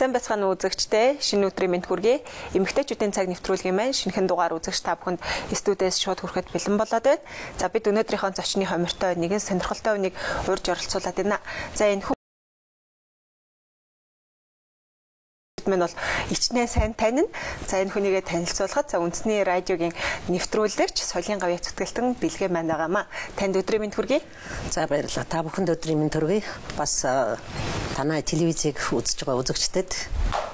Сайн бацхан үзэгчтэй шинэ өдрийн мэнд хүргэе. Эмэгтэйчүүдийн цаг нэвтрүүлгийн маань шинэхэн дугаар үзэгч та бүхэнд студиэс шууд хүрэхэд бэлэн болоод байна. За бид өнөөдрийнхөө зочны хомиртой нэгэн сонирхолтой үнийг урьж оролцуулаад байна. За энэ мэн бол ичнээ сайн танина. За энэ хүнийгээ танилцуулахад за үндэсний радиогийн нэвтрүүлэгч Соёлын гавьяа зүтгэлтэн Бэлгээ маань байгаамаа. Танд өдрийн мэнд хүргэе. За баярлалаа. Та бүхэнд өдрийн мэнд хүргэе. Бас танай телевизийг үзэж байгаа үзэгчдэд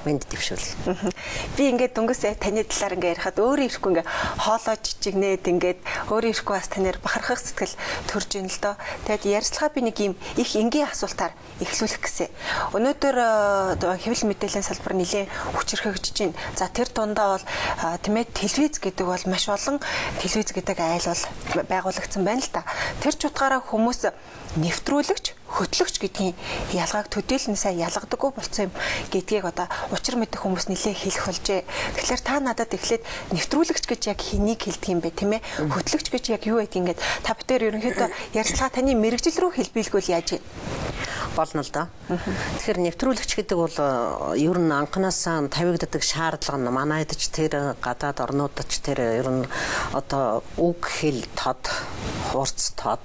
мэнд дэвшүүл. Би ингээд дөнгөс таны талаар ингээд ярихад өөрөө ирэхгүй ингээд хоолоо жижигнээд ингээд өөрөө ирэхгүй бас танаар бахархах сэтгэл төрж ийн л доо. Тэгэд ярьцлага би нэг юм их энгийн асуултаар эхлүүлэх гэсэн. Өнөөдөр хэвлэл мэдээллийн салбар нэлээд хүчирхэгжиж байна. За тэр дундаа бол тийм ээ телевиз гэдэг бол маш олон телевиз гэдэг айл бол байгуулагдсан байна л та. Тэр ч утгаараа хүмүүс нэвтрүүлэгч, хөтлөгч гэдгийн ялгааг төдийлнээсээ ялгадаггүй болсон юм гэдгийг одоо учир мэдэх хүмүүс нэлээд хэлэх болжээ. Тэгэхээр та надад эхлээд нэвтрүүлэгч гэж яг хэнийг хэлдэг юм бэ, тийм ээ? Хөтлөгч гэж яг юу гэдэг ингээд та бүтээр ерөнхийдөө ярьцлага таны мэрэгжил рүү хэлбэлгүүл яаж юм? Болно л да. Тэгэхээр нэвтрүүлэгч гэдэг бол ер нь анханасаа тавигддаг шаардлага нь манайд ч тэр гадаад орнуудад ч тэр ер нь одоо үг хэл тод, хурц тод,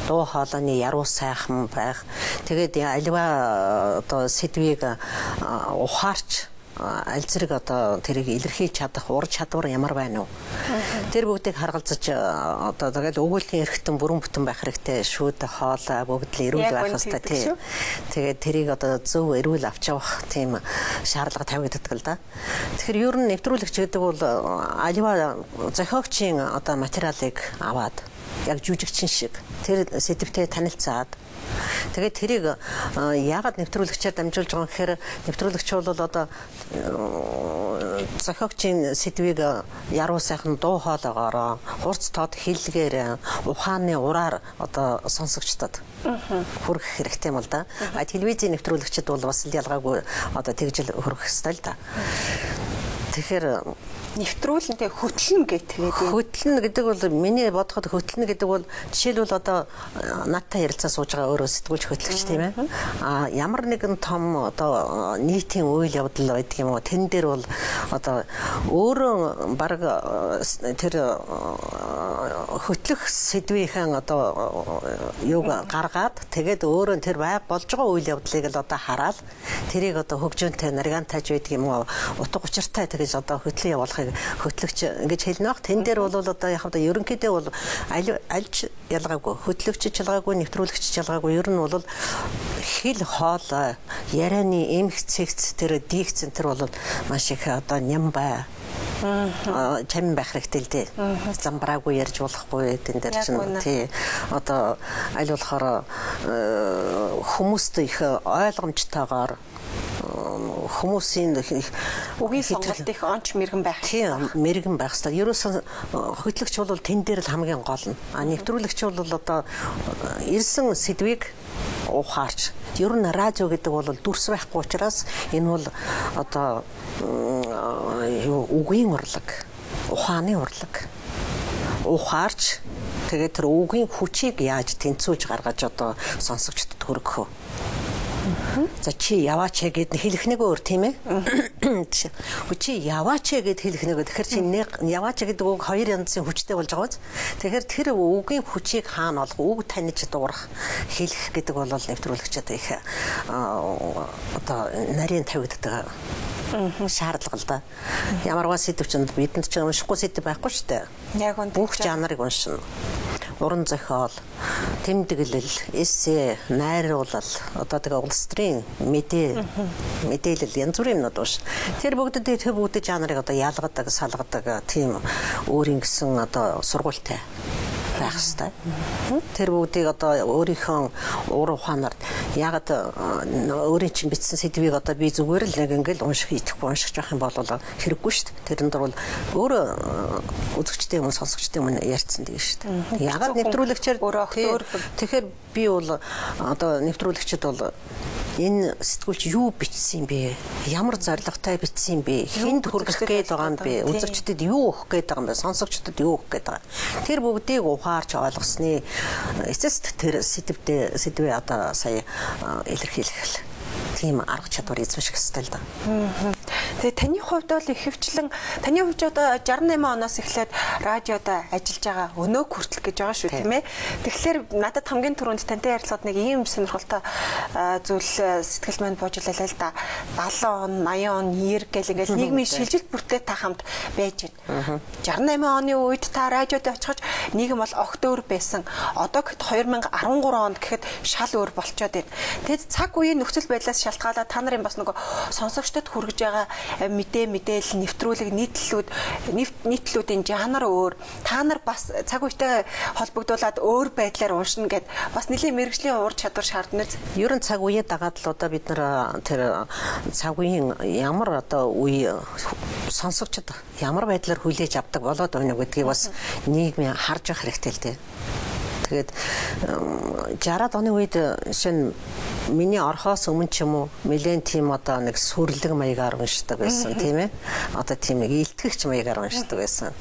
дуу хоолойны яруу сайхан байх. Тэгээд аливаа одоо сэдвийг ухаарч аль зэрэг одоо тэрийг илэрхийлж чадах ур чадвар ямар байна уу? Тэр бүгдийг харгалзаж одоо тэгэл өгүүлбэрийн эрхтэн бүрэн бүтэн байх хэрэгтэй. Шүүд хоолой бүгд л эрүүл байх хэрэгтэй тий. Тэгээд тэрийг одоо зөв эрүүл авч явах тийм шаардлага тавигддаг л да. Тэгэхээр ер нь нэвтрүүлэгч гэдэг бол аливаа зохиогчийн одоо материалыг аваад яг жүжигчин шиг тэр сэдвтэй танилцаад тэгээд тэрийг яагаад нэвтрүүлэгчээр дамжуулж байгаа юм гэхээр нэвтрүүлэгч бол одоо зохиогчийн сэдвийг яруу сайхан дуу хоолойгоор хурц тод хэллэгээр ухааны ураар одоо сонсогчдод хүргэх хэрэгтэй юм л да. Телевизийн нэвтрүүлэгчд бол бас л ялгаагүй одоо тэгжил хүргэх ёстой л да. Тэгэхээр нэвтрүүлэнтэй хөтлөн гэдэг. Хөтлөн гэдэг бол миний бодоход хөтлөн гэдэг бол жишээлбэл одоо надтай ярилцаа сууж байгаа өөрөө сэтгүүлч хөтлөгч тийм ээ. Ямар нэгэн том одоо нийтийн үйл явдал байдаг юм уу? Тэн дээр бол одоо өөрөө баг тэр хөтлөх сэдвийнхэн одоо юуг гаргаад тэгээд өөрөө тэр байг болж байгаа үйл явдлыг л одоо хараад тэрийг одоо хөгжөөнтэй наригантайж байдаг юм уу? Утга учиртай тэгэж одоо хөтлөн явуулах хөтлөгч ингэж хэлнэ баг. Тэн дээр бол одоо яг одоо ерөнхийдөө бол альж ялгаагүй хөтлөгч ялгаагүй нэвтрүүлэгч ялгаагүй ер нь бол хэл хоол ярианы эмх цэгц тэр дикцэн тэр бол маш их одоо ням бай чам байх хэрэгтэй л дээ. Замбраагүй ярьж болохгүй тэн дээр чинь тий одоо аль болохоор хүмүүст их ойлгомжтойгоор хүмүүсийн үгийн сонголт их онч мэрэгэн байх. Тийм, мэрэгэн байх хэрэгтэй. Ерөөсөн хөтлөгч бол тэн дээр л хамгийн гол нь. Нэвтрүүлэгч бол одоо ирсэн сэдвийг ухаарч. Ер нь радио гэдэг бол дүрс байхгүй учраас энэ бол одоо үгийн урлаг, ухааны урлаг. Ухаарч тэгээд тэр үгийн хүчийг яаж тэнцвүүлж гаргаж одоо сонсогчдод хүргэх вэ? За чи яваач гэд хэлэх нэг өөр тийм ээ. Чи яваач гэд хэлэх нэг. Тэгэхээр чи яваач гэдэг үг хоёр янзын хүчтэй болж байгаа биз. Тэгэхээр тэр үгийн хүчийг хаана олох, үг таньж дуурах, хэлэх гэдэг бол нэвтрүүлэгчд их одоо нарийн тавигддаг шаардлага л да. Ямарваа сэдв чинь бидэнд ч уншихгүй сэдв байхгүй шүү дээ. Яг үнэ. Бүх жанрыг уншина. Уран зохиол, тэмдэглэл, эссе, найруулал, одоо тэгээ улс төрийн мэдээлэл янз бүрийн юмнууд унш. Тэр бүгд жанрыг одоо ялгадаг, салгадаг тийм өөрийн гэсэн одоо сургуультай байх хэрэгтэй. Тэр бүгдийг одоо өөрийнхөө ур ухаанаар ягаад өөрийн чинь бичсэн сэдвийг одоо би зүгээр л нэг ингээл уншиж байх юм бол хэрэггүй шүү дээ. Тэрэн дээр бол өөрөө үзэгчтэй юм, сонсогчтой юм ярьцсан дээ шүү дээ. Ягаад нэвтрүүлэгчээр тэгэхээр би бол одоо нэвтрүүлэгчд бол энэ сэтгүүлч юу бичсэн юм бэ? Ямар зорилготой бичсэн юм бэ? Хэнд хүргэх гээд байгаа юм бэ? Үзэгчдэд юу өгөх гээд байгаа юм бэ? Сонсогчдод юу өгөх гээд байгаа. Тэр бүгдийг ухаарч ойлгосны эцэст тэр сэдвээ одоо сая илэрхийлэх. тийм арга чадвар эзэмших хэрэгтэй л да. Тэгээ таны хувьд бол ихэвчлэн таны хувьд одоо 68 оноос эхлээд радиодо ажиллаж байгаа өнөө хүртэл гэж байгаа шүү тийм ээ. Тэгэхээр надад хамгийн түрүүнд тантай ярилцлагад нэг ийм сонирхолтой зүйл сэтгэл мэнд буужлалаа л да. 70 он, 80 он, 90 гэл ингээл нийгмийн шилжилт бүртээ та хамт байж байна. 68 оны үед та радиодо очиход нийгэм бол огт өөр байсан. Одоо гэхэд 2013 онд гэхэд шал өөр болчиход байна. Тэгэд цаг үеийн нөхцөл байдлаас шалтгаалаад та нарын бас нөгөө сонсогчдод хүргэж байгаа мэдээлэл, нэвтрүүлэг, нийтлүүдийн жанр өөр. Та нар бас цаг үетэй холбогдуулаад өөр байдлаар уншина гэд бас нэлийн мэргэжлийн уур чадвар шаардна. Ер нь цаг үеэ дагаад л одоо бид нар тэр цаг үеийн ямар одоо үе сонсогчд ямар байдлаар хүлээж авдаг болоод байна гэдгийг бас нийгмийн харж явах хэрэгтэй л дээ. Тэгээд 60-аад оны үед шинэ миний орхоос өмнө ч юм уу нэлээд тийм одоо нэг сүрлэг маягаар уншдаг байсан тийм ээ. Одоо тийм нэг илтгэгч маягаар уншдаг байсан.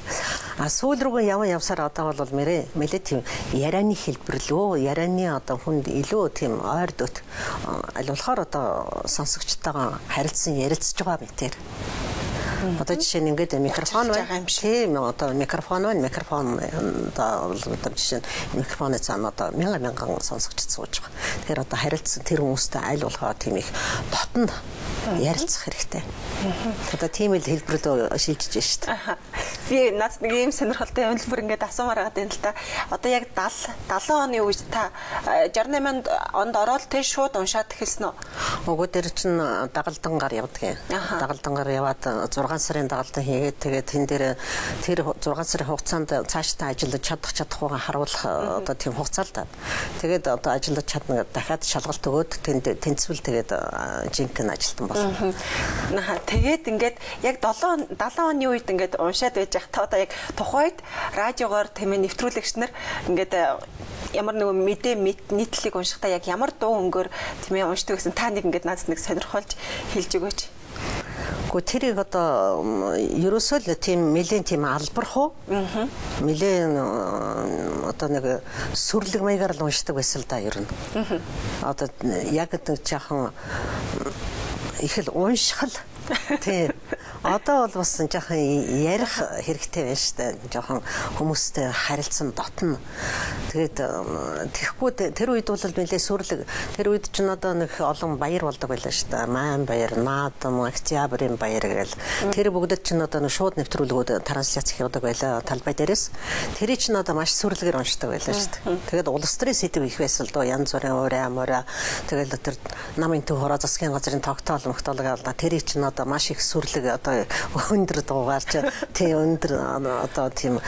Сүүл рүү явсаар одоо бол нэлээд тийм ярианы хэлбэр лөө ярианы одоо хүнд илүү тийм ойр дөт аль болохоор одоо сонсогчтойгоо харилцан ярилцж байгаа мэтэр. Одоо жишээ нь ингээд микрофон байна. Тийм одоо микрофон одоо жишээ нь микрофоны цаана одоо мянган сонсогч сууж байгаа. Тэгэхээр одоо харилцсан тэр хүмүүстэй аль болохоор тийм их дотн ярилцах хэрэгтэй. Одоо тийм л хэлбэрээр шилжиж штэ. Би над нэг ийм сонирхолтой хэлбэр ингээд асуумаар байгаа юм л та. Одоо яг 70 оны үед та 68 онд ороод тэ шууд уншаад эхэлсэн үү? Өгөө дээр чинь дагалдангаар явдаг юм. Дагалдангаар яваад 6 сарын дагалдан хийгээд тэгээд тэн дээр тэр 6 сарын хугацаанд цаашдаа ажиллаж чадахгүй харуулах одоо тийм хугацаа л та. Тэгээд одоо ажиллаж чадна дахиад шалгалт өгөөд тэнцвэл тэгээд жинхэнэ ажилтан болно. Тэгээд ингээд яг 70 оны үед ингээд уншаад байж та одоо яг тухайд радиогоор тийм ээ нэвтрүүлэгч нар ингээд ямар нэг нийтлэлийг уншихдаа яг ямар дуу өнгөөр тийм ээ уншдаг гэсэн та нэг ингээд надад нэг сонирхолж хэлж өгөөч. Гэхдээ тэрийг одоо ерөөсөө л тийм нэлээд тийм албархуу нэлээд одоо нэг сүрлэг маягаар л уншдаг байсан л да ер нь. Одоо яг нэг жаахан их л уншихал тийм одоо бол бас жоохон ярих хэрэгтэй байна шүү дээ. Жоохон хүмүүстэй харилцан дотно. Тэгээд тэгэхгүй тэр үед бол нэлээ сүрлэг. Тэр үед ч надаа нэг олон баяр болдог байлаа шүү дээ. Маан баяр, наадам, октябрийн баяр гэл. Тэр бүгдэд ч надаа нэг шууд нэвтрүүлгүүд трансляц хийдэг байлаа талбай дээрээс. Тэрийг ч надаа маш сүрлэгээр уншдаг байлаа шүү дээ. Тэгээд улс төрийн сэдв их байсан л доо янз бүрийн уурай амуурай. Тэгээд тэр намын төв хороо засгийн газрын тогтоол мөхтөлгөө тэрийг ч надаа маш их сүрлэг өндөр дуугарч тийм өндөр одоо тийм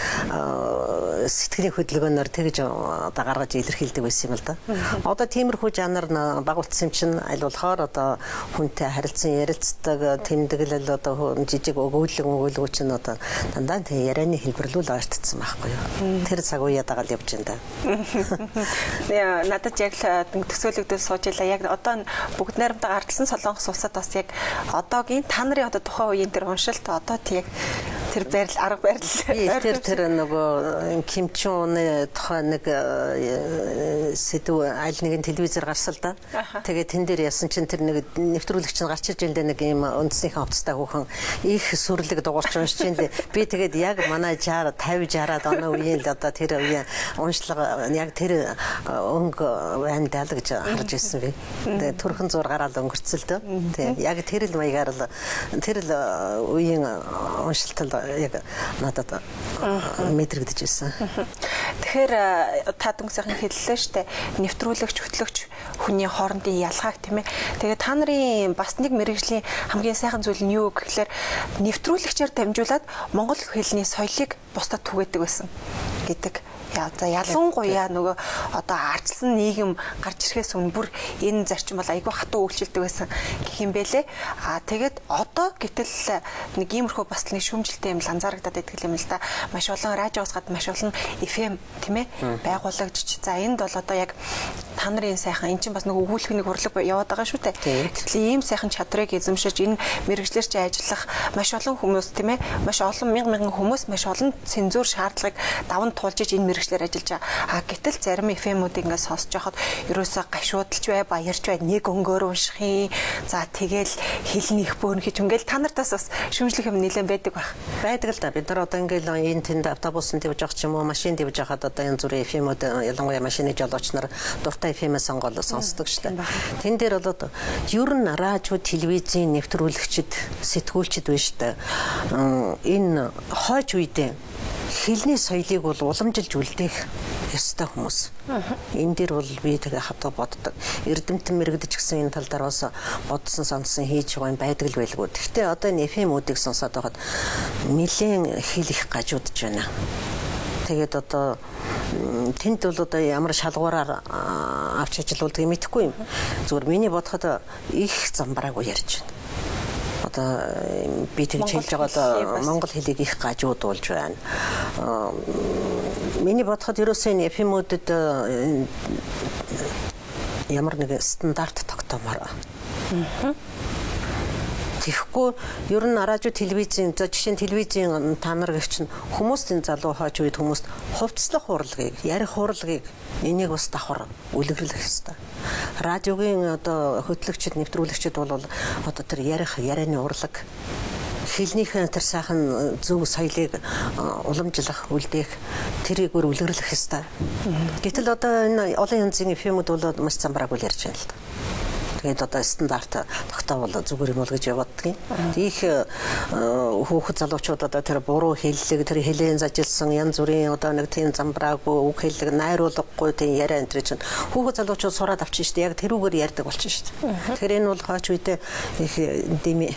сэтгэлийн хөдөлгөөнөөр тэгж одоо гаргаж илэрхийлдэг байсан юм л да. Одоо тиймэрхүү жанр багуулсан чинь аль болохоор одоо хүнтэй харилцан ярилцдаг тэмдэглэл одоо жижиг өгүүлэг чинь одоо дандаа тийм ярианы хэлбэрлүүл ойртсон байхгүй юу. Тэр цаг үеэ дагаад явж байна да. Яа надад яг төсөөлөгдөл сууж илаа. Яг одоо бүгд найрамдаа гардсан солонгос улсад бас яг одоогийн та нарын одоо тухайн үеийн тэр уншилт одоо яг тэр байрал арга байрал тэр нөгөө Ким Чун Уны тухайн нэг сэдв аль нэгэн телевизээр гарсал да. Тэгээд тэн дээр ясан чинь тэр нэг нэвтрүүлэгч нь гарч иж энэ нэг юм үндснийхээ хувцастай хүүхэн их сүрлэг дуурч уншиж байна. Би тэгээд яг манай 60 50 60-аад оны үеийн л одоо тэр үеийн уншлага яг тэр өнгө байна даа л гэж харж ирсэн би. Тэгээд түрхэн зур гараад өнгөрцөл дөө. Тийм яг тэр л маягаар л тэр л үеийн уншилтанд яг надад мэдрэгдэж байсан. Тэгэхээр та дүнсийн хэллээ штэ нэвтрүүлэгч хөтлөгч хүний хоорондын ялгааг тийм ээ. Тэгээд та нарын бас нэг мэргэжлийн хамгийн сайхан зүйл нь юу гэхээр нэвтрүүлэгчээр дамжуулаад монгол хэлний соёлыг бусдад түгээдэг байсан гэдэг. За ялангуяа нөгөө одоо ардсан нийгэм гарч ирэхээс өмнө бүр энэ зарчим бол айгүй хатуу үйлчилдэг байсан гэх юм бэлээ. Тэгээд одоо гэтэл нэг иймэрхүү бас нэг шүүмжлэлтэй юм анзаарагдаад байдаг юм л да. Маш олон радиоос гадна маш олон FM тийм ээ байгуулагдчих. За энд бол одоо яг та нарын сайхан эн чинь бас нэг өгүүлбэний урлаг яваад байгаа шүү дээ. Гэтэл ийм сайхан чадрыг эзэмшиж энэ мэрэгчлэр чи ажиллах маш олон хүмүүс тийм ээ маш олон мянган хүмүүс маш олон цензур шаардлагыг даван туулжиж энэ мэрэгчлэр ажиллаж байгаа. Гэтэл зарим FM-үүд ингээд сонсож байхад ерөөсөө гашуудалж бай, баярч бай, нэг өнгөөр унших юм. За тэгэл хэлнийх бөөнөх гэж ингээл та нартаас бас шүмжлэх юм нэлээд байдаг байх. Байдаг л да. Бид нар одоо ингээл энэ тэнд автобусын дэвж явах ч юм уу, машин дэвж явахад одоо энэ зүрийн FM-үүд ялангуяа машины жолооч нар дуртай FM-ээс сонгоод сонсдог шүү дээ. Тэн дээр бол ер нь радио, телевизийн нэвтрүүлэгчид, сэтгүүлчид байна шүү дээ. Энэ хойч үедээ хэлний соёлыг бол уламжилж үлдээх ёстой хүмүүс. Энэ дээр бол би тэгээ хатаа боддог. Эрдэмтэн мэрэгдэж гисэн энэ тал дээр бас бодсон сонсон хийж байгаа юм байдаг л байлгүй. Гэхдээ одоо энэ FM-үүдийг сонсоод байхад нэлээд хэл их гажуудж байна. Тэгээд одоо тэнд бол одоо ямар шалгуураар авч ажиллаулдаг юм мэдэхгүй юм. Зүгээр миний бодоход их замбраагүй ярьж байна. Одоо би тэгж хэлж байгаа монгол хэлийг их гажуудуулж байна. Миний бодоход ерөөсөө энэ FM-үүдэд ямар нэг стандарт тогтоомоор. Тэгэхгүй ер нь радио, телевизийн за жишээ нь телевизийн та нар гэх чинь хүмүүст энэ залуу хойч үед хүмүүст хувцлах урлагийг, ярих урлагийг энийг бас давхар үлгэрлэх ёстой. Радиогийн одоо хөтлөгчд, нэвтрүүлэгчид бол одоо тэр ярианы урлаг хэлнийхэн тэр сайхан зөв соёлыг уламжлах, үлдээх тэрийг үлгэрлэх ёстой. Гэтэл одоо энэ олон янзын FM-үүд бол маш замбраагүй ярьж байна л да. Тэгээд одоо стандарт тогтоовол зүгээр юм бол гэж боддгийн. Их хүүхэд залуучууд одоо тэр буруу хэллэг, тэр хэлэн зажилсан янз бүрийн одоо нэг тийм замбраагүй үг хэллэг, найруулгагүй тийм яриа энэ чинь хүүхэд залуучууд сураад авчин шүү дээ. Яг тэрүүгээр ярьдаг болчихно шүү дээ. Тэгэхээр энэ бол хойч үедээ их дими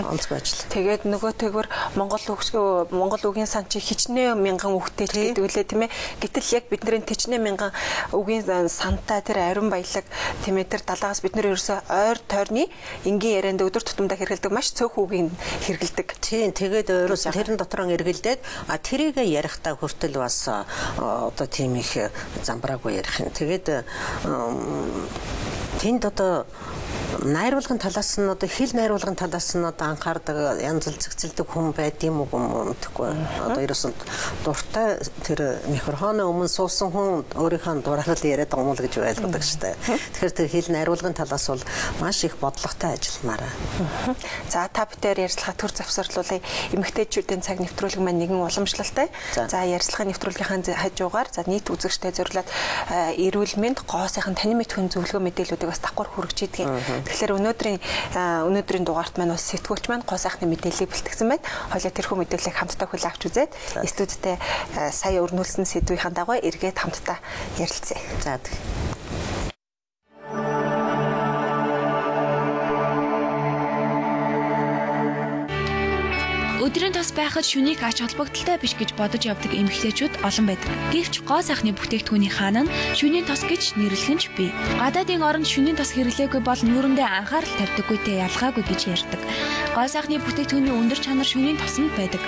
онцгой ажил. Тэгээд нөгөөтэйгөр Монгол үгийн сан чи хичнээн мянган үгтэй ч гэдэг үлээ тийм ээ. Гэтэл яг бидний хичнээн мянган үгийн сантаа тэр ариун баялаг тийм ээ тэр далаагаас бид нэр ерөөсөө ойр тойрны энгийн ярианд өдөр тутамдаа хэрэгэлдэг маш цөөх үгийг хэрэгэлдэг. Тийм тэгээд ерөөсөө тэрэн дотор хэрэгэлдээд тэрийг ярихдаа хүртэл бас одоо тийм их замбраагүй ярих юм. Тэгээд тэнд одоо найруулгын талаас нь одоо хэл найруулгын талаас нь одоо анхаардаг янз бүр зэгцэлдэг хүн байд юм уу гэхгүй. Одоо ерөөсөө дуртай тэр микрофоны өмнө суусан хүн өөрийнхөө дураараа л яриад байгаа юм л гэж ойлгодог шүү дээ. Тэгэхээр тэр хэл найруулгын талаас бол маш их бодлоготой ажилланараа. За та бүхэн ярьцлага төр завсарлуулъя. Эмэгтэйчүүдийн цаг нэвтрүүлэг маань нэгэн уламжлалтай. За ярьцлагын нэвтрүүлгийнхаа хажуугаар за нийт үзэгчтэй зориулаад эрүүл мэнд, гоо сайхан танин мэдхүйн зөвлөгөө мэдээллүүдийг бас давхар хүргэж идэгэн. Тэгэхээр өнөөдрийн дугаарт маань бас сэтгүүлч маань гоо сайхны мэдээллийг бэлтгэсэн байна. Хойлоо тэрхүү мэдээллийг хамтдаа хүлээн авч үзээд студидтэй сая өрнүүлсэн сэдвийн дагуу эргээд хамтдаа ярилцъя. За Өдрийн тос байхад шүнийг ач холбогдолтой биш гэж бодож явдаг эмэгтэйчүүд олон байдаг. Гэвч гоо сайхны бүтээгдэхүүний хаан нь шүний тос гэж нэрлэгэн ч бий. Гадаадын оронд шүний тос хэрэглээгүй бол нүүрэндээ анхаарал тавьдаггүйтэй ялгаагүй гэж ярьдаг. Гоо сайхны бүтээгдэхүүний өндөр чанар шүний тосонд байдаг.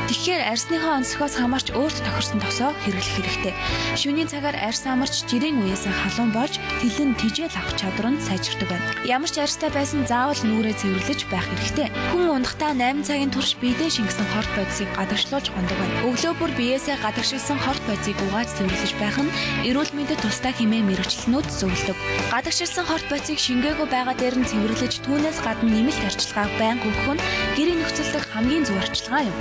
Тэгэхээр арьсныхаа онцлогоос хамаарч өөрт тохирсон тосоо хэрэглэх хэрэгтэй. Шөнийн цагаар арьс амарч жирийн үеэс халуун болж тэлэн тижэл авах чадвар нь сайжирдаг байна. Ямар ч арьстай байсан заавал нүрээ цэвэрлэж байх хэрэгтэй. Хүн ундахдаа 8 цагийн турш биедээ шингэсэн хорт бодисыг гадагшлуулж гондог байна. Өглөө бүр биеэсээ гадагшилсан хорт бодисыг угааж цэвэрлэж байх нь эрүүл мэндэд тустай хэмээн мэрэгчлэнүүд зөвлөдөг. Гадагшилсан хорт бодисыг шингээгүй байгаа дээр нь цэвэрлэж түүнээс гадна нэмэлт арчилгааг байнга өгөх нь гэрийн нөхцөл дэх хамгийн зөв арчилгаа юм.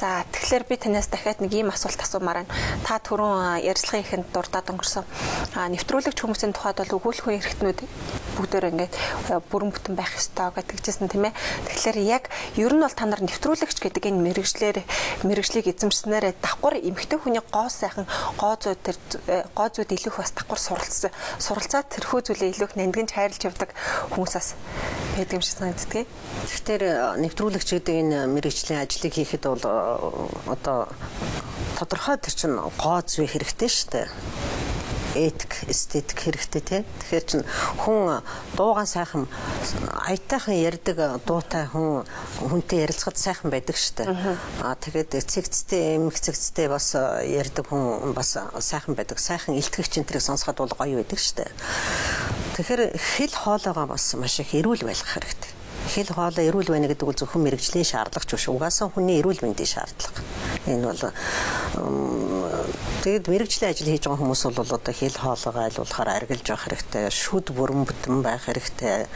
За тэгэхээр би танаас дахиад нэг ийм асуулт асуумаар байна. Та түрүүн ярилцлагын ихэнд дурдаад өнгөрсөн нэвтрүүлэгч хүмүүсийн тухайд бол өгүүлбэрийн эрхтнүүд бүгдээр ингээд бүрэн бүтэн байх ёстой гэдэгчсэн тийм ээ. Тэгэхээр яг ер нь бол та нар нэвтрүүлэгч гэдэг энэ мэрэгжлийг эзэмшснээр давхар эмэгтэй хүний гоо сайхан гоо зүйд илүү бас давхар суралцаад тэрхүү зүйлээ илүү их нандинж хайрлж явдаг хүмүүсээс байдаг юм шиг санагддаг. Тэгэхээр нэвтрүүлэгч гэдэг энэ мэрэгжлийн ажлыг хийхэд бол одоо тодорхой тэр чинь гоо зүй хэрэгтэй шүү дээ. этик, эстетик хэрэгтэй тий. Тэгэхээр чин хүн дуугаа сайхан аятайхан ярьдаг дуутай хүнтэй ярилцахад сайхан байдаг штэ. Тэгээд цэгцтэй, эмх цэгцтэй бас ярьдаг хүн бас сайхан байдаг. Сайхан илтгэгч энтрийг сонсоход бол гоё байдаг штэ. Тэгэхээр хэл хоолойгоо бас маш их эрүүл байлгах хэрэгтэй. Хэл хоолой эрүүл байна гэдэг бол зөвхөн мэрэгжлийн шаардлага ч биш. Угаасаа хүний эрүүл мэндийн шаардлага. Энэ бол тэгээд мэрэгжлийн ажил хийж байгаа хүмүүс бол одоо хэл хоолойгоо айлуулахаар аргилж явах хэрэгтэй. Шүд бүрэн бүтэн байх хэрэгтэй.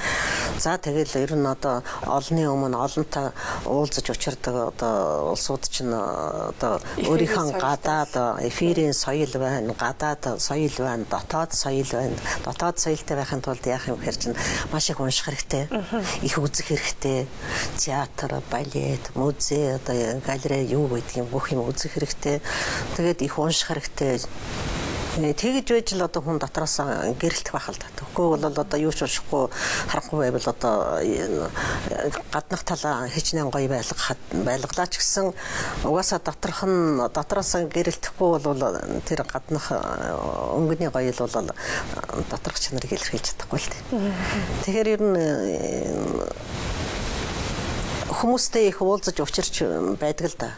За тэгэл ер нь одоо олонний өмнө олонтой уулзаж учирдаг одоо улсууд чинь одоо өөрийнхөө гадаад эфирийн соёл байна, гадаад соёл байна, дотоод соёл байна. Дотоод соёлтой байхын тулд яах юм гэхээр чинь маш их унших хэрэгтэй. Их үзэх хэрэгтэй. Театр, балет, музей, одоо галерей юу гэдэг юм бүх юм үзэх хэрэгтэй. Тэгээд их унших хэрэгтэй. Тэгж байж л одоо хүн дотроос гэрэлтэх байх л та. Тэгэхгүй бол одоо юу ч уншихгүй харахгүй байвал одоо гаднах талаа хичнээн гоё байлгалаа ч гэсэн угаасаа дотроос гэрэлтэхгүй бол тэр гаднах өнгөний гоё л бол доторх чанарыг илэрхийлж чадахгүй л дээ. Тэгэхээр ер нь хүмүүстэй их уулзаж учирч байдаг л да.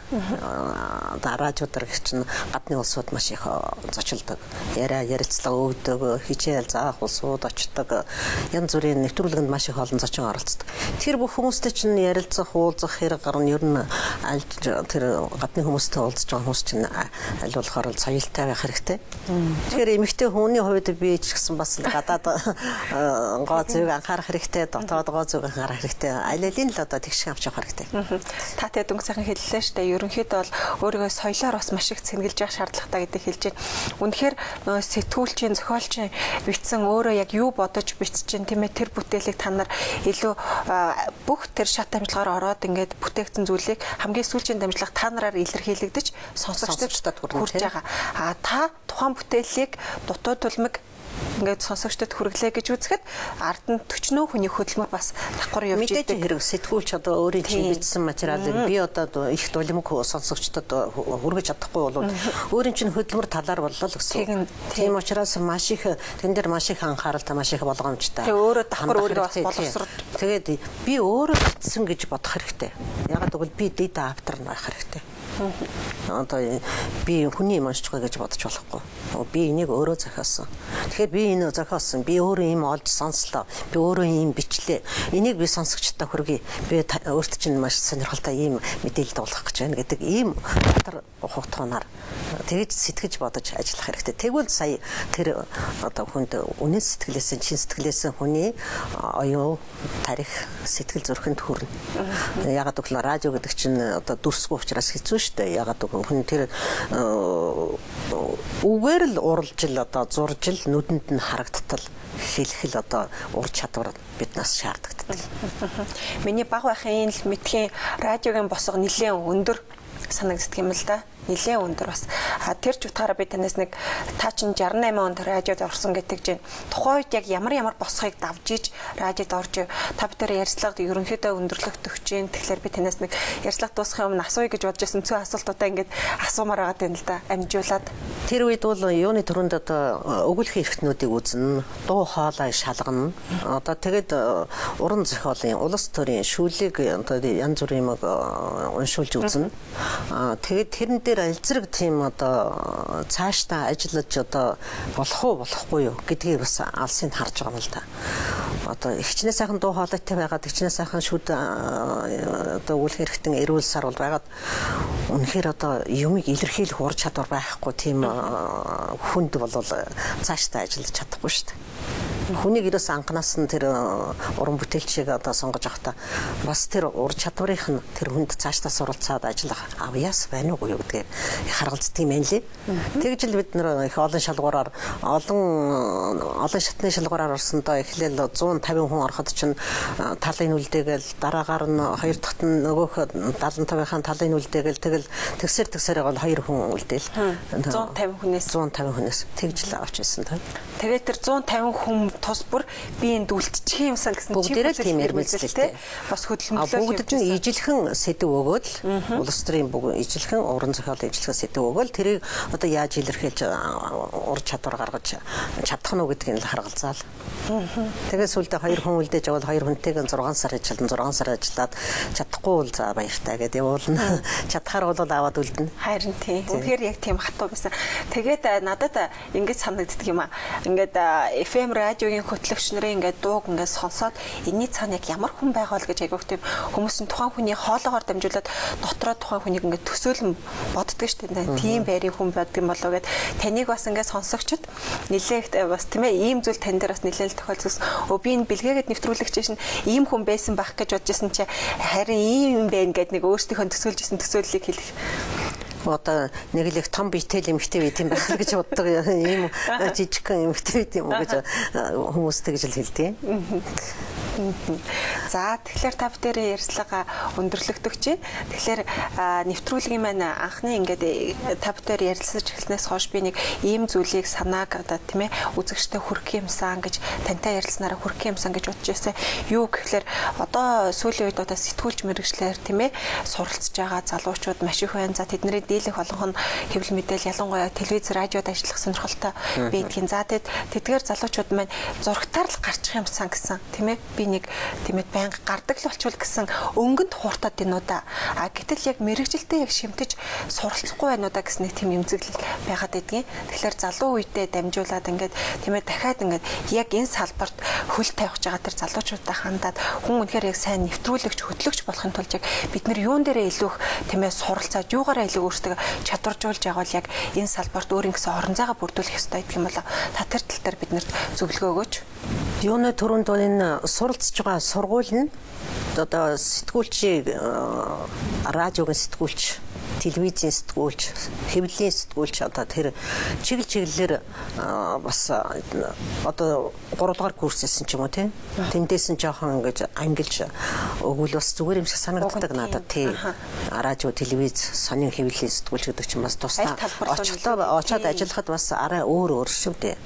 Радиодар гэх чинь гадны улсууд маш их зочилдог. Ярилцлага өгдөг, хичээл заах улсууд очдог. Янз бүрийн нэвтрүүлгэнд маш их олон зочин оролцдог. Тэр бүх хүмүүстэй чинь ярилцах, уулзах хэрэг гарна. Ер нь тэр гадны хүмүүстэй уулзж байгаа хүмүүс чинь аль болохоор соёлтой байх хэрэгтэй. Тэгэхээр эмэгтэй хүний хувьд би ч гэсэн бас гадаад гоо зүг анхаарах хэрэгтэй, дотоод гоо зүг анхаарах хэрэгтэй. Аль-алин л одоо тэгш авч хэрэгтэй. Та тэгээд өнгө сайхан хэллээ шүү дээ. Ерөнхийдөө бол өөрийгөө соёлоор бас маш их цэнгэлж явах шаардлагатай гэдэг хэлж байна. Үнэхээр сэтгүүлчийн, зохиолчийн бичсэн өөрөө яг юу бодож бичиж чинь тийм ээ тэр бүтээлийг та нар илүү бүх тэр шат амжилгаар ороод ингээд бүтээгдсэн зүйлийг хамгийн сүүлийн дамжлага та нараар илэрхийлэгдэж сонсогчдод хүрч байгаа. Та тухайн бүтээлийг дутуу тулмиг ингээд сонсогчдод хүргэлээ гэж үзэхэд ард нь 40 хүний хөдөлмөр бас давхар явж идэг. Мэдээж хэрэг сэтгүүлч одоо өөрийн чинь бичсэн материалыг би одоо их долимог сонсогчдод хүргэж чадахгүй бол өөрийн чинь хөдөлмөр талаар боллоо л гэсэн. Тийм учраас маш их тэн дээр маш их анхааралтай, маш их болгоомжтой. Тэгээ өөрөө давхар өөрөө бас боловсрол. Тэгээд би өөрөө бичсэн гэж бодох хэрэгтэй. Ягаад гэвэл би дэд автор байх хэрэгтэй. Одоо би хүний юм уншиж байгаа гэж бодож болохгүй. Би энийг өөрөө зохиосон. Тэгэхээр би энэ зохиосон. Би өөрөө юм олж сонслоо. Би өөрөө юм бичлээ. Энийг би сонсогчтой хүргэе. Би өөрт чинь маш сонирхолтой ийм мэдээлэл дуулгах гэж байна гэдэг ийм дотор хугацаанаар тэгж сэтгэж бодож ажиллах хэрэгтэй. Тэгвэл сая тэр одоо хүнд үнэн сэтгэлээсээ, чин сэтгэлээсээ хүний оюун тарих сэтгэл зүрхэнд хүрнэ. Ягаад гэвэл радио гэдэг чинь одоо дүрсгүй учраас хэцүү шүү дээ. Ягаад гэвэл хүн тэр үгээр л уралж л одоо зурж л нүдэнд нь харагдтал хэлэх л одоо ур чадвар биднээс шаарддаг. Миний баг байхын л мэдхийн радиогийн босго нэлээд өндөр санагддаг юм л да. Нэлээд өндөр бас. Тэр ч утгаараа би танаас нэг та чин 68 онд радиод орсон гэдэг чинь тухайн үед яг ямар босхийг давж иж радиод орж та бүхэн ярьцлагад ерөнхийдөө өндөрлөгт өгч जैन. Тэгэхээр би танаас нэг ярьцлага дуусахын өмнө асууя гэж бодож байсан цөөн асуултуудаа ингээд асуумаар байгаа юм л да. Амжуулаад. Тэр үед бол юуны төрөнд одоо өгүүлэх эрхтнүүдийг үзнэ, дуу хоолой шалгана. Одоо тэгээд уран зохиолын улс төрийн шүүлэг одоо янз бүрийн юм уншуулж үзнэ. Тэгээд тэрэн дээр аль зэрэг тийм одоо цаашдаа ажиллаж одоо болох уу болохгүй юу гэдгийг бас алсын харж байгаа юм л да. Одоо хичнээн сайхан дуу хоолойтой байгаад хичнээн сайхан шүд одоо өгүүлэх эрхтэн эрүүл сар бол байгаад үнэхээр одоо юмыг илэрхийлэх ур чадвар байхгүй тийм хүнд бол цаашдаа ажиллаж чадахгүй шүү дээ. Хүнийг ерөөс анханаас нь тэр уран бүтээлчийг одоо сонгож авахта бас тэр ур чадварынх нь тэр хүнд цаашдаа суралцаад ажиллах авьяас байна уу гэдгийг харгалздаг юм байна лээ. Тэгж л бид нэр их олон шалгуураар олон шатны шалгуураар орсондоо эхлээл 150 хүн ороход чинь талын үлдээгээл дараагаар нь хоёр дахьт нь нөгөөх 75-ын талын үлдээгээл тэгсэр бол 2 хүн үлдээл. 150 хүнээс тэгж л авч ирсэн та. Тэгээд тэр 150 хүн тус бүр биеийн дүлтчих юмсан гэсэн бүгдээрээ тийм ярилцлээ. Бас хөдөлмөрлөө бүгдд нь ижилхэн сэдв өгөөл улс төрийн ижилхэн уран зохиолын ижилхэн сэдв өгөөл тэрийг одоо яаж илэрхийлж ур чадвар гаргаж чадах нь гэдгийг л харгалзаал. Тэгээд сүүлдээ 2 хүн үлдээж авал 2 хүнтэйг 6 сар ажиллаад чадахгүй бол за баяртай гэдэг явуулна. Чадхаар бол аваад үлдэнэ. Харин тийм. Үнэхээр яг тийм хатуу байсан. Тэгээд надад ингэж санагддаг юм аа. Ингээд FM радиогийн хөтлөгч нарын ингээд дууг ингээд сонсоод энэний цаана яг ямар хүн байгаа бол гэж айгүйх тийм хүмүүс нь тухайн хүний хоолоогоор дамжуулаад дотроо тухайн хүнийг ингээд төсөөлөн боддог шүү дээ. Тийм байрын хүн байдаг юм болоо гэд таныг бас ингээд сонсогчд нилээгт бас тийм ээ ийм зүйл тань дээр бас нилээл тохиолдсон. Би энэ бэлгээгээд нэвтрүүлэгч шин ийм хүн байсан байх гэж бодож исэн чи харин ийм юм байна гэд нэг өөрсдийнхөө төсөөлж исэн төсөөллийг хэлэх. Одоо нэг л их том биетэй эмэгтэй байт юм байх гэж боддог ийм жижигхэн эмэгтэй байт юм уу гэж хүмүүстэй гэж л хэлдэг. За тэгэхээр та бүдэрээ ярьцлага өндөрлөгдөг чинь. Тэгэхээр нэвтрүүлгийн маань анхны ингээд та бүдэр ярилцаж эхэлснээс хойш би нэг ийм зүйлийг санааг одоо тийм ээ үзэгчтэй хүргэх юмсан гэж тантай ярилцсанараа хүргэх юмсан гэж бодож байсан. Юу гэхээр одоо сүүлийн үед одоо сэтгүүлч мэргэжлэр тийм ээ суралцж байгаа залуучууд маш их байна. За тэдний дийлэх болгох нь хэвлэл мэдээлэл ялангуяа телевиз радиод ажиллах сонирхолтой байдгийн. За тэдгээр залуучууд маань зурагтаар л гарчих юмсан гэсэн тийм ээ би нэг тийм ээ байнга гардаг л болчвол гэсэн өнгөнд хууртаад байна уу да. Гэтэл яг мэрэгжилтэй яг шимтэж суралцахгүй байна уу да гэсэн нэг тийм эмзэглэл байгаад байдгийн. Тэгэхээр залуу үедээ дамжуулаад ингээд тийм ээ дахиад ингээд яг энэ салбарт хөл тавих байгаа тэр залуучуудаа хандаад хүн үнэхээр яг сайн нэвтрүүлэгч хөтлөгч болохын тулд яг бид нар юун дээрээ илүү тийм ээ суралцаад юугаараа илүү өөрсдөө чадваржуулж байгаа бол яг энэ салбарт өөр ингэсэн орон зайгаа бүрдүүлэх ёстой гэдэг юм болоо та тэр тал дээр бид нарт зөвлөгөө өгөөч. Юуны түрүүнд энэ суралцж байгаа сургууль нь одоо сэтгүүлч радиогийн сэтгүүлч телевизийн сэтгүүлч хэвлэлийн сэтгүүлч одоо тэр чиглэлээр бас одоо 3 дугаар курссэн ч юм уу тийм тэндээс нь жоохон ингэж ангилж өгвөл бас зүгээр юм шиг санагддаг надад тий радио телевиз сонин хэвлэлийн сэтгүүлч гэдэг чинь бас тусдаа очоод ажиллахад бас арай өөр шүү дээ.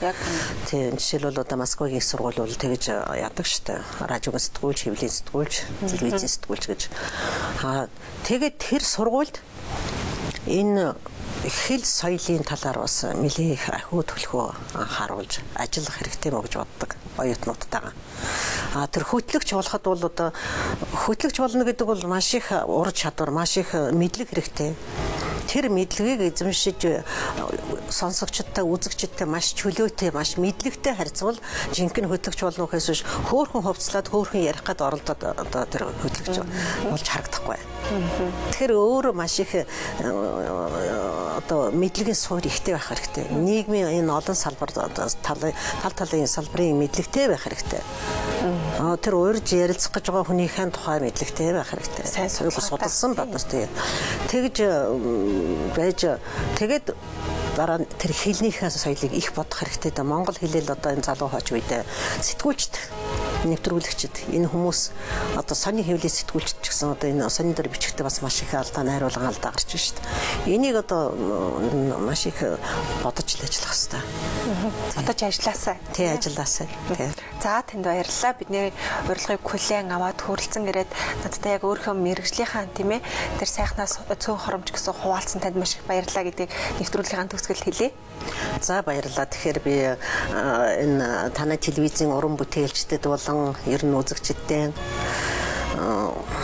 Тий жишээлбэл одоо Москвагийн их сургууль бол тэгэж яадаг штэ радиогийн сэтгүүлч хэвлэлийн сэтгүүлч телевизийн сэтгүүлч гэж тэгээд тэр сургуульд энэ хэл соёлын талаар бас нэлээх ахиу төлхөө харуулж ажиллах хэрэгтэй мөн гэж боддог оюутнуудтайгаа. Тэр хөтлөгч болоход бол одоо хөтлөгч болно гэдэг бол маш их ур чадвар, маш их мэдлэг хэрэгтэй. Тэр мэдлэгийг эзэмшиж сонсогчдтой, үзэгчдтэй маш чөлөөтэй, маш мэдлэгтэй харьцвал жинхэнэ хөтлөгч болно гэхээс биш хөөхөн хувцлаад хөөхөн ярих гээд оролдоод одоо тэр хөтлөгч болж харагдахгүй. Тэгэхээр өөрөө маш их одоо мэдлэгийн суур ихтэй байх хэрэгтэй. Нийгмийн энэ олон салбар талын салбарын мэдлэгтэй байх хэрэгтэй. Тэр урьж ярилцах гэж байгаа хүнийхэн тухай мэдлэгтэй байх хэрэгтэй. Сайн судалсан бодос тэгж байж тэгээд дараа тэр хэлнийхээ соёлыг их бодох хэрэгтэй да. Монгол хэлэл одоо энэ залуу хооч үедээ сэтгүүлчд нэвтрүүлэгчд энэ хүмүүс одоо сонин хэвлэлийн сэтгүүлчд ч гэсэн одоо энэ сонин дээр бичгтээ бас маш их алдаа найруулган алдаа гарч байна шүү дээ. Энийг одоо маш их бодож ажиллах хэрэгтэй. Бодож ажилласаа. Тий ажилласаа. Тий. За танд баярлалаа. Бидний урилгыг хүлээн аваад хүрэлцэн ирээд надтай яг өөрийнхөө мэрэгжлийнхаа тийм ээ тэр сайхнаас цөөн хоромж гэсэн хуваалцсан танд маш их баярлалаа гэдгийг нэвтрүүлгийн төгсгөлд хэлье. За баярлалаа. Тэгэхээр би энэ танай телевизийн уран бүтээлчдэд болон ер нь үзэгчдэд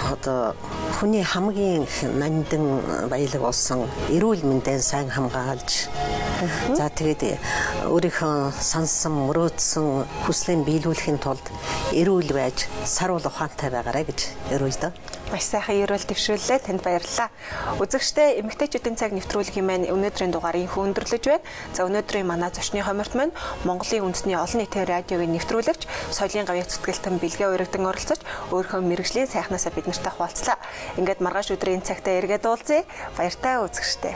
одоо хүний хамгийн нандин баялаг болсон эрүүл мэндийн сайн хамгаалж за тэгээд өөрийнхөө сансан мөрөөдсөн хүслийн биелүүлэхийн тулд эрүүл байж сарвал ухаантай байгаарай гэж өрөөлдөө. Маш сайхан ерөөл дэвшүүллээ. Танд баярлалаа. Үзэгчтэй эмэгтэйчүүдийн цаг нэвтрүүлгийн маань өнөөдрийн дугаарыг өндөрлөж байна. За өнөөдрийн манай зочны хоморт маань Монголын үндэсний олон нийтийн радиогийн нэвтрүүлэгч Соёлын гавьяа зүтгэлтэн Бэлгээ Урагдан оролцож өөрийнхөө мэрэгжлийн сайхнаасаа бид нартай хуваалцлаа. Ингээд маргааш өдрийн цагтаа эргээд уулзъя. Баяртай үзэгчтэй.